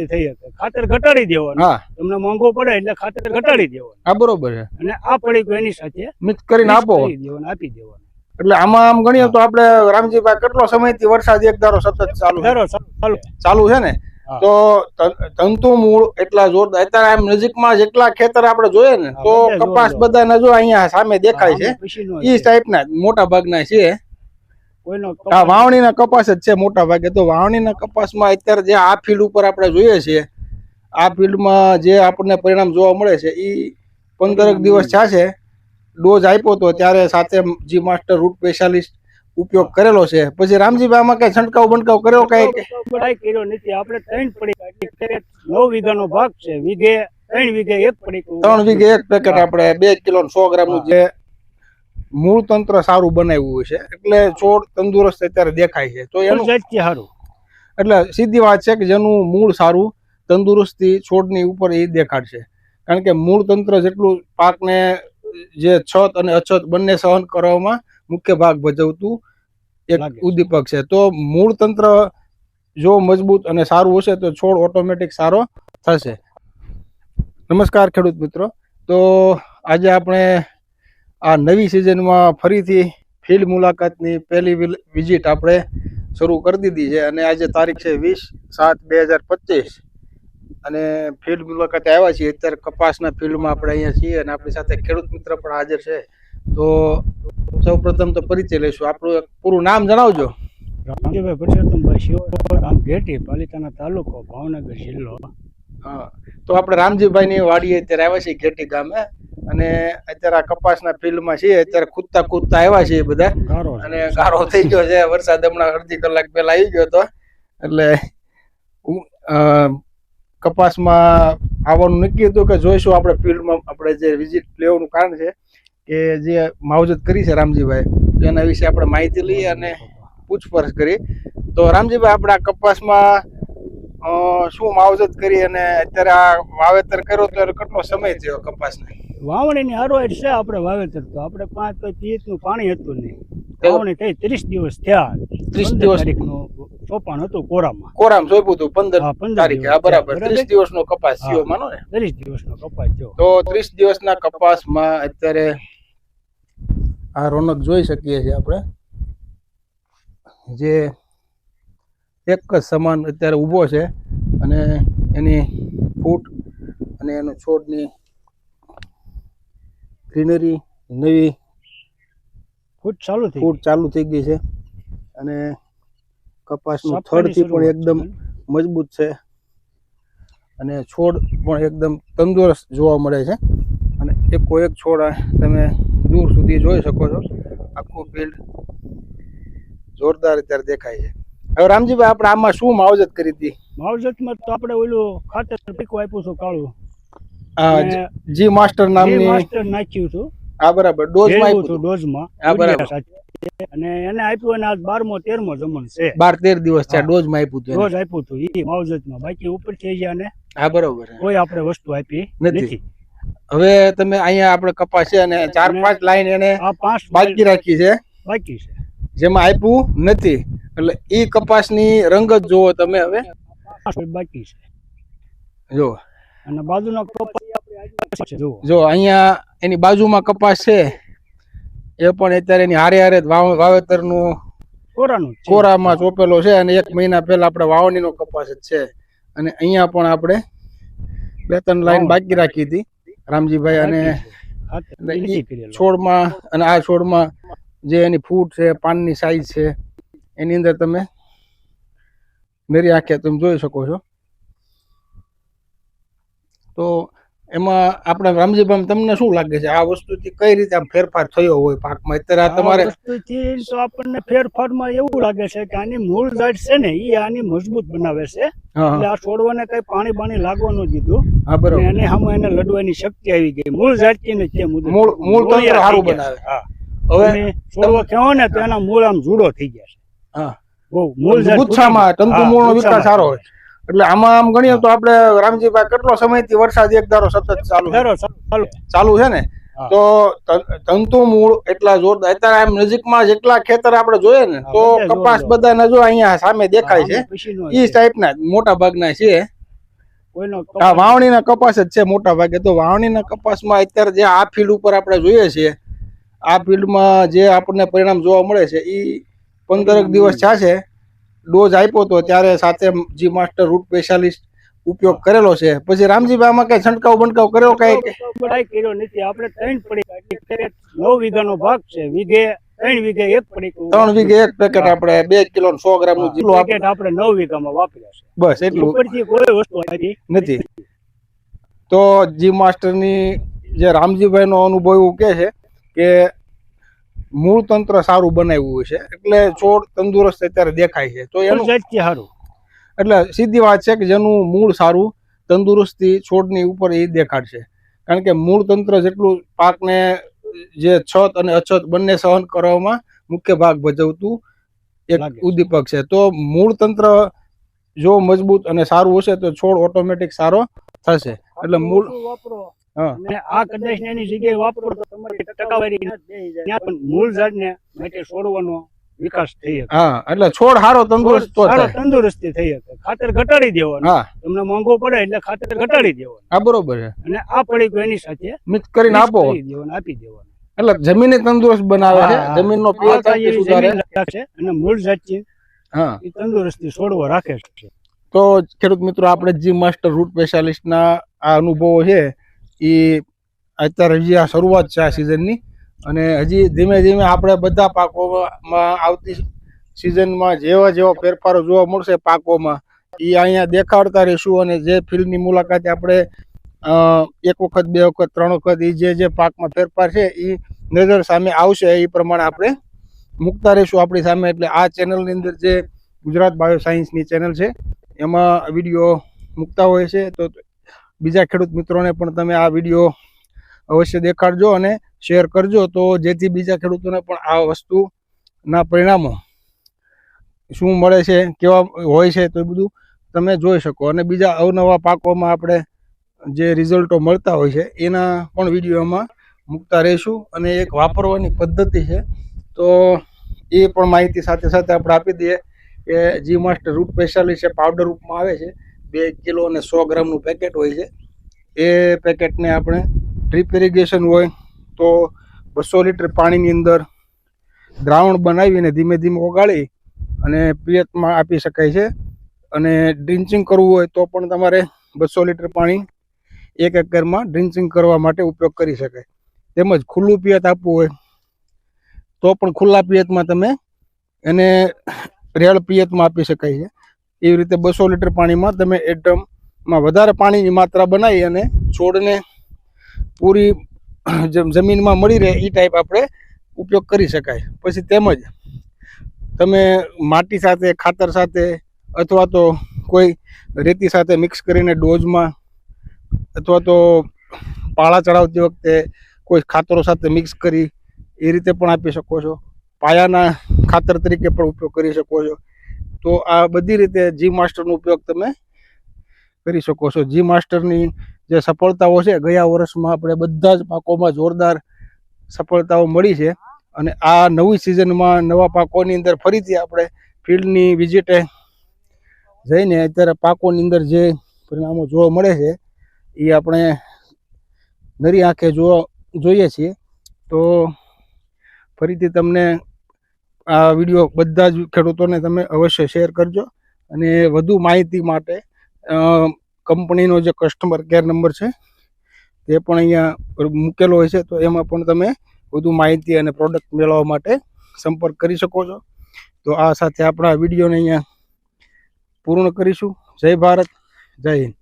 થઈ શકે ખાતર ઘટાડી દેવાનું હા તમને મોંઘો પડે એટલે ખાતર ઘટાડી દેવાનું આ બરોબર છે અને આ પડીકું એની સાથે મિક્સ કરીને આપો કરી દેવાનું આપી દેવાનું એટલે આમાં આમ ગણીએ તો આપણે રામજીભાઈ કેટલો સમયથી વરસાદ એક ધારો સતત ચાલુ ચાલુ છે ને તો તંતુ મૂળ એટલા જોરદાર અત્યારે આમ નજીકમાં જેટલા ખેતર આપણે જોઈએ ને તો કપાસ બધાના જો અહીંયા સામે દેખાય છે ઈ ટાઈપના મોટા ભાગના છે આ વાવણીના કપાસ જ છે મોટા ભાગે તો વાવણીના કપાસમાં અત્યારે જે આ ફિલ્ડ ઉપર આપણે જોઈએ છીએ આ ફિલ્ડમાં જે આપણને પરિણામ જોવા મળે છે ઈ 15 દિવસ થયા છે ડોઝ આપ્યો તો ત્યારે સાથે જી માસ્ટર રૂટ સ્પેશિયાલિસ્ટ ઉપયોગ કરેલો છે પછી રામજીભાઈ આમાં કઈ છંટકાવ બંટકાવ કર્યો કઈ કર્યો નથી આપણે 3 પડી 9 વીઘાનો ભાગ છે વીઘે 3 વીઘે એક પડી 3 વીઘે એક પેકેટ આપણે 2 કિલો 100 ગ્રામનું જે મૂળ તંત્ર સારું બનાવ્યું છે એટલે છોડ તંદુરસ્ત અત્યારે દેખાય છે તો એનું સારું એટલે સીધી વાત છે કે જેનું મૂળ સારું તંદુરસ્તી છોડની ઉપર એ દેખાડશે કારણ કે મૂળ તંત્ર જેટલું પાકને જે છત અને અછત બંને સહન કરવામાં મુખ્ય ભાગ ભજવતું એક ઉદ્દીપક છે તો મૂળ તંત્ર જો મજબૂત અને સારું હશે તો છોડ ઓટોમેટિક સારો થશે નમસ્કાર ખેડૂત મિત્રો તો આજે આપણે આ નવી સિઝનમાં ફરીથી ફિલ્ડ મુલાકાતની પહેલી વિઝિટ આપણે શરૂ કરી દીધી છે અને આજે તારીખ છે 20/7/2025 અને ફિલ્ડ મુલાકાતે આવ્યા છીએ અત્યારે કપાસના ફિલ્ડમાં આપણે અહીંયા છીએ અને આપણી સાથે ખેડૂત મિત્ર પણ હાજર છે તો સૌપ્રથમ તો પરિચય લઈશું આપણું પૂરું નામ જણાવજો રામજીભાઈ પરસોત્તમભાઈ શિવરામ ઘેટી પાલિતાણા તાલુકો ભાવનગર જિલ્લો હા તો આપણે રામજીભાઈની વાડીએ અત્યારે આવ્યા છીએ ઘેટી ગામે અને અત્યારે આ કપાસના ફિલ્ડમાં છીએ અત્યારે કૂદતા આવ્યા છીએ બધા અને ગારો થઈ ગયો છે વરસાદ હમણાં અડધી કલાક પહેલા આવી ગયો હતો એટલે કપાસમાં આવવાનું નક્કી હતું કે જોઈશું આપણે ફિલ્ડમાં આપણે જે વિઝિટ લેવાનું કારણ છે કે જે માવજત કરી છે રામજીભાઈ એના વિશે આપણે માહિતી લઈએ અને પૂછપરછ કરી તો રામજીભાઈ આપણે આ કપાસમાં શું માવજત કરી અને અત્યારે આ વાવેતર કર્યો ત્યારે કેટલો સમય થયો કપાસને વાવણીની હારવાય છે આપણે વાવેતર તો આપણે 5 નું પાણી હતું નહીં વાવણી થઈ 30 દિવસ થયા 30 દિવસ સોપાણ હતું કોરામાં સોંપ્યું હતું 15 તારીખે હા બરાબર 30 દિવસનો કપાસ થયો માનો ને 30 દિવસનો કપાસ થયો તો 30 દિવસના કપાસમાં અત્યારે આ રોનક જોઈ શકીએ છીએ આપણે જે એક જ સમાન અત્યારે ઊભો છે અને એની ફૂટ અને એનો છોડની ગ્રીનરી નવી ફૂટ ચાલુ થઈ ગઈ છે અને કપાસનું થડથી પણ એકદમ મજબૂત છે અને છોડ પણ એકદમ તંદુરસ્ત જોવા મળે છે અને એકો એક છોડ તમે દૂર સુધી જોઈ શકો છો આખું ફિલ્ડ જોરદાર અત્યારે દેખાય છે હવે રામજીભાઈ આપણે આમાં શું માવજત કરી હતી માવજતમાં તો આપણે ઓલું ખાતર પીકું આપ્યું છું કાળું જી માસ્ટર નામની નાખ્યું હતું હા બરાબર ડોઝમાં હા બરાબર અને એને આપ્યું અને આજ 12મો 13મો જમણ છે 12-13 દિવસ છે ડોઝમાં આપ્યું હતું એ માવજતમાં બાકી ઉપર થઈ ગયા ને હા બરોબર કોઈ આપણે વસ્તુ આપી નથી હવે તમે અહીંયા આપણે કપાસ છે અને 4-5 લાઈન એને આ 5 બાકી રાખી છે જેમાં આપ્યું નથી એટલે ઈ કપાસની રંગત જોવો તમે હવે બાકી છે જો અને બાજુનો કપાસ જો અહીંયા એની બાજુમાં કપાસ છે એ પણ અત્યારે એની હારે વાવેતરનું કોરામાં ચોપેલો છે અને 1 મહિના પહેલા આપણે વાવણીનો કપાસ જ છે અને અહીંયા પણ આપણે 2-3 લાઈન બાકી રાખી હતી રામજીભાઈ અને છોડમાં અને આ છોડમાં જે એની ફૂટ છે પાનની સાઈઝ છે એની અંદર તમે મેરી આંખે તમે જોઈ શકો છો તો એમાં આપણે રામજીભાઈ તમને શું લાગે છે આ વસ્તુથી કઈ રીતે આમ ફેરફાર થયો હોય પાકમાં અત્યારે તમારે વસ્તુથી તો આપણને ફેરફારમાં એવું લાગે છે કે આની મૂળ જાત છે ને એ આની મજબૂત બનાવે છે એટલે આ છોડવાને કઈ પાણી લાગવાનું દીધું હા બરાબર એને સામે એને લડવાની શક્તિ આવી ગઈ મૂળ જાતની ને તે મૂળ તંત્ર સારું બનાવે હા હવે છોડવો થયો ને તો એના મૂળ આમ જુડો થઈ ગયા છે હા બહુ મૂળ ગુચ્છામાં તંતુ મૂળનો વિકાસ સારો હોય એટલે આમાં આમ ગણીએ તો આપણે રામજીભાઈ કેટલો સમયથી વરસાદ એક ધારો સતત ચાલુ છે ને તો તંતુ મૂળ એટલા જોરદાર અત્યારે આમ નજીકમાં જેટલા ખેતર આપણે જોઈએ ને તો કપાસ બધાના જો અહીંયા સામે દેખાય છે ઈ ટાઈપના મોટા ભાગના છે કોઈનો આ વાવણીના કપાસ જ છે મોટા ભાગે. તો વાવણીના કપાસમાં અત્યારે જે આ ફિલ્ડ ઉપર આપણે જોઈએ છીએ, આ ફિલ્ડમાં જે આપણને પરિણામ જોવા મળે છે એ 15 દિવસ થયા. ડોઝ આપ્યો તો ત્યારે સાથે જી માસ્ટર રૂટ સ્પેશિયાલિસ્ટ ઉપયોગ કરેલો છે. પછી રામજીભાઈ આમાં કઈ છંટકાવ બંટકાવ કર્યો કઈ કર્યો નથી. આપણે 3 પડી 9 વીઘાનો ભાગ છે. 3 વીઘે 1 પડી 3 વીઘે 1 પેકેટ આપણે 2 કિલો 100 ગ્રામ નું જેટલું પેકેટ આપણે 9 વીઘામાં વાપર્યા છે. બસ એટલું, ઉપરથી કોઈ વસ્તુ આવી નથી. તો જી માસ્ટર ની જે રામજીભાઈ નો અનુભવ એવું કે છે કે મૂળ તંત્ર સારું બનાવ્યું છે એટલે છોડ તંદુરસ્ત અત્યારે દેખાય છે. તો એનું સારું એટલે સીધી વાત છે કે જેનું મૂળ સારું તંદુરસ્તી છોડની ઉપર એ દેખાડશે. કારણ કે મૂળ તંત્ર જેટલું પાકને જે છત અને અછત બંને સહન કરવામાં મુખ્ય ભાગ ભજવતું એક ઉદ્દીપક છે. તો મૂળ તંત્ર જો મજબૂત અને સારું હશે તો છોડ ઓટોમેટિક સારો થશે. એટલે મૂળ વાપરો આ કદાચ એની જગ્યાએ વાપરો તો તમારી ટકાવારી ત્યાં પણ મૂળ ઝાડને માટે છોડવાનો વિકાસ થઈ શકે. હા, એટલે છોડ સારો તંદુરસ્ત તંદુરસ્તી થઈ શકે. ખાતર ઘટાડી દેવાનું. હા, તમને મોંઘો પડે એટલે ખાતર ઘટાડી દેવાનું. હા બરોબર છે. અને આ પડી એની સાથે મિક્સ કરીને આપો, આપી દેવાનું. એટલે જમીનને તંદુરસ્ત બનાવે છે, જમીનનો pH સુધારે છે અને મૂળ ઝાડ હા એ તંદુરસ્તી છોડવો રાખે છે. તો ખેડૂત મિત્રો, આપણે જી માસ્ટર રૂટ સ્પેશિયાલિસ્ટ ના આ અનુભવો છે એ અત્યારે હજી આ શરૂઆત છે આ સિઝનની, અને હજી ધીમે ધીમે આપણે બધા પાકોમાં આવતી સિઝનમાં જેવા ફેરફારો જોવા મળશે પાકોમાં એ અહીંયા દેખાડતા રહીશું. અને જે ફિલ્ડની મુલાકાતે આપણે 1 વખત 2 વખત 3 વખત એ જે પાકમાં ફેરફાર છે એ નજર સામે આવશે એ પ્રમાણે આપણે મૂકતા રહીશું આપણી સામે. એટલે આ ચેનલની અંદર જે ગુજરાત બાયો સાયન્સની ચેનલ છે એમાં વિડીયો મૂકતા હોય છે. તો બીજા ખેડૂત મિત્રોને પણ તમે આ વિડીયો અવશ્ય દેખાડજો અને શેર કરજો, તો જેથી બીજા ખેડૂતોને પણ આ વસ્તુના પરિણામો શું મળે છે, કેવા હોય છે, તો એ બધું તમે જોઈ શકો. અને બીજા અવનવા પાકોમાં આપણે જે રિઝલ્ટો મળતા હોય છે એના પણ વિડીયોમાં મૂકતા રહીશું. અને એક વાપરવાની પદ્ધતિ છે તો એ પણ માહિતી સાથે સાથે આપણે આપી દઈએ કે જી માસ્ટર રૂટ સ્પેશિયાલિસ્ટ છે પાવડર રૂપમાં આવે છે. 2 કિલો અને 100 ગ્રામનું પેકેટ હોય છે. એ પેકેટને આપણે ડ્રીપ ઇરિગેશન હોય તો 200 લીટર પાણીની અંદર દ્રાવણ બનાવીને ધીમે ધીમે ઓગાળી અને પિયતમાં આપી શકાય છે. અને ડ્રિન્ચિંગ કરવું હોય તો પણ તમારે 200 લીટર પાણી 1 એકરમાં ડ્રિન્ચિંગ કરવા માટે ઉપયોગ કરી શકાય. તેમજ ખુલ્લું પિયત આપવું હોય તો પણ ખુલ્લા પિયતમાં તમે એને રેડ પિયતમાં આપી શકાય છે. એવી રીતે 200 લીટર પાણીમાં તમે એટમમાં વધારે પાણીની માત્રા બનાવી અને છોડને પૂરી જમીનમાં મળી રહે એ ટાઈપ આપણે ઉપયોગ કરી શકાય. પછી તેમજ તમે માટી સાથે, ખાતર સાથે અથવા તો કોઈ રેતી સાથે મિક્સ કરીને ડોઝમાં અથવા તો પાળા ચડાવતી વખતે કોઈ ખાતરો સાથે મિક્સ કરી એ રીતે પણ આપી શકો છો. પાયાના ખાતર તરીકે પણ ઉપયોગ કરી શકો છો. તો આ બધી રીતે જી માસ્ટરનો ઉપયોગ તમે કરી શકો છો. જી માસ્ટરની જે સફળતાઓ છે ગયા વર્ષમાં આપણે બધા જ પાકોમાં જોરદાર સફળતાઓ મળી છે. અને આ નવી સિઝનમાં નવા પાકોની અંદર ફરીથી આપણે ફિલ્ડની વિઝિટે જઈને અત્યારે પાકોની અંદર જે પરિણામો જોવા મળે છે એ આપણે નરી આંખે જોઈએ છીએ. તો ફરીથી તમને આ વિડીયો બધા જ ખેડૂતોને તમે અવશ્ય શેર કરજો. અને વધુ માહિતી માટે કંપનીનો જે કસ્ટમર કેર નંબર છે તે પણ અહીંયા મૂકેલો હોય છે. તો એમાં પણ તમે વધુ માહિતી અને પ્રોડક્ટ મેળવવા માટે સંપર્ક કરી શકો છો. તો આ સાથે આપણા વિડીયોને અહીંયા પૂર્ણ કરીશું. જય ભારત, જય હિન્દ.